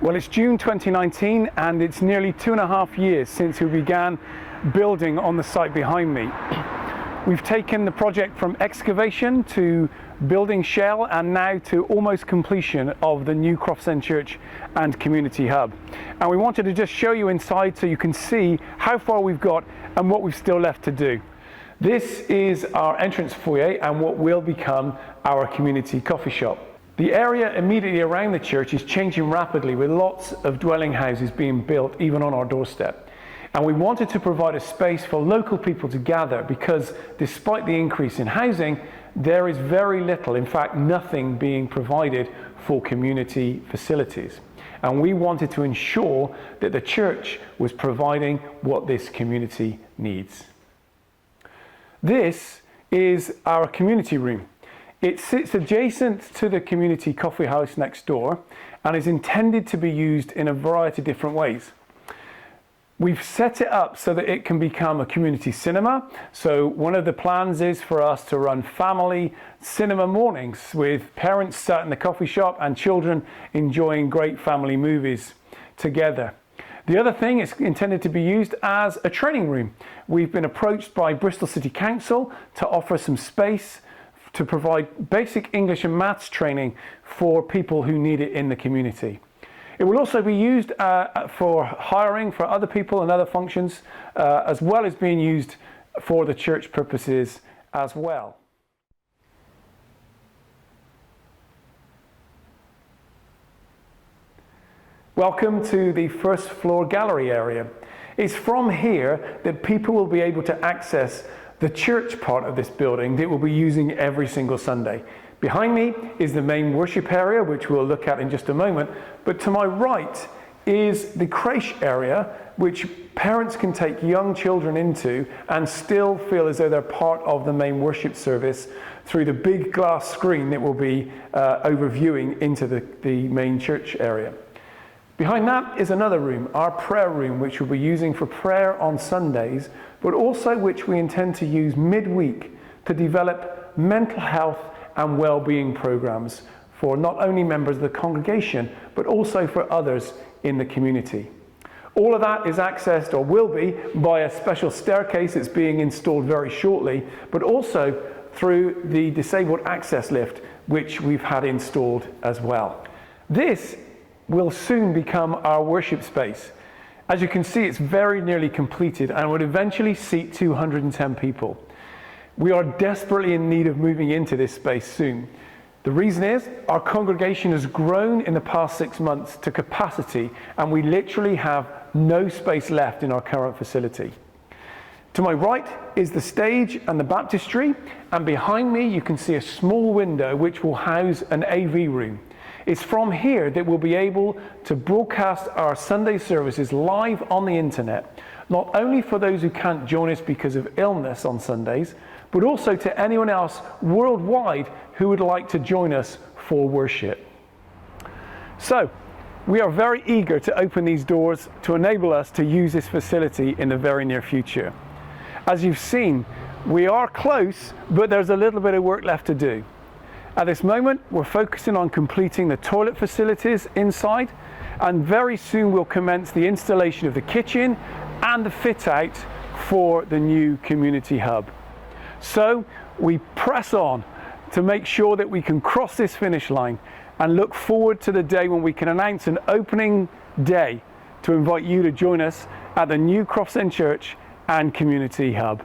Well, it's June 2019 and it's nearly 2.5 years since we began building on the site behind me. We've taken the project from excavation to building shell and now to almost completion of the new Crofts End Church and Community Hub. And we wanted to just show you inside so you can see how far we've got and what we've still left to do. This is our entrance foyer and what will become our community coffee shop. The area immediately around the church is changing rapidly with lots of dwelling houses being built even on our doorstep. And we wanted to provide a space for local people to gather because despite the increase in housing, there is very little, in fact nothing being provided for community facilities. And we wanted to ensure that the church was providing what this community needs. This is our community room. It sits adjacent to the community coffee house next door and is intended to be used in a variety of different ways. We've set it up so that it can become a community cinema. So one of the plans is for us to run family cinema mornings with parents sat in the coffee shop and children enjoying great family movies together. The other thing is intended to be used as a training room. We've been approached by Bristol City Council to offer some space to provide basic English and maths training for people who need it in the community. It will also be used for hiring for other people and other functions, as well as being used for the church purposes as well. Welcome to the first floor gallery area. It's from here that people will be able to access the church part of this building that we'll be using every single Sunday. Behind me is the main worship area, which we'll look at in just a moment, but to my right is the creche area, which parents can take young children into and still feel as though they're part of the main worship service through the big glass screen that will be overviewing into the main church area. Behind that is another room, our prayer room, which we'll be using for prayer on Sundays, but also which we intend to use midweek to develop mental health and well-being programs for not only members of the congregation, but also for others in the community. All of that is accessed, or will be, by a special staircase that's being installed very shortly, but also through the disabled access lift, which we've had installed as well. This will soon become our worship space. As you can see, it's very nearly completed and would eventually seat 210 people. We are desperately in need of moving into this space soon. The reason is our congregation has grown in the past 6 months to capacity and we literally have no space left in our current facility. To my right is the stage and the baptistry, and behind me you can see a small window which will house an AV room. It's from here that we'll be able to broadcast our Sunday services live on the internet, not only for those who can't join us because of illness on Sundays, but also to anyone else worldwide who would like to join us for worship. So, we are very eager to open these doors to enable us to use this facility in the very near future. As you've seen, we are close, but there's a little bit of work left to do. At this moment, we're focusing on completing the toilet facilities inside, and very soon we'll commence the installation of the kitchen and the fit out for the new community hub. So we press on to make sure that we can cross this finish line and look forward to the day when we can announce an opening day to invite you to join us at the new Crofts End Church and Community Hub.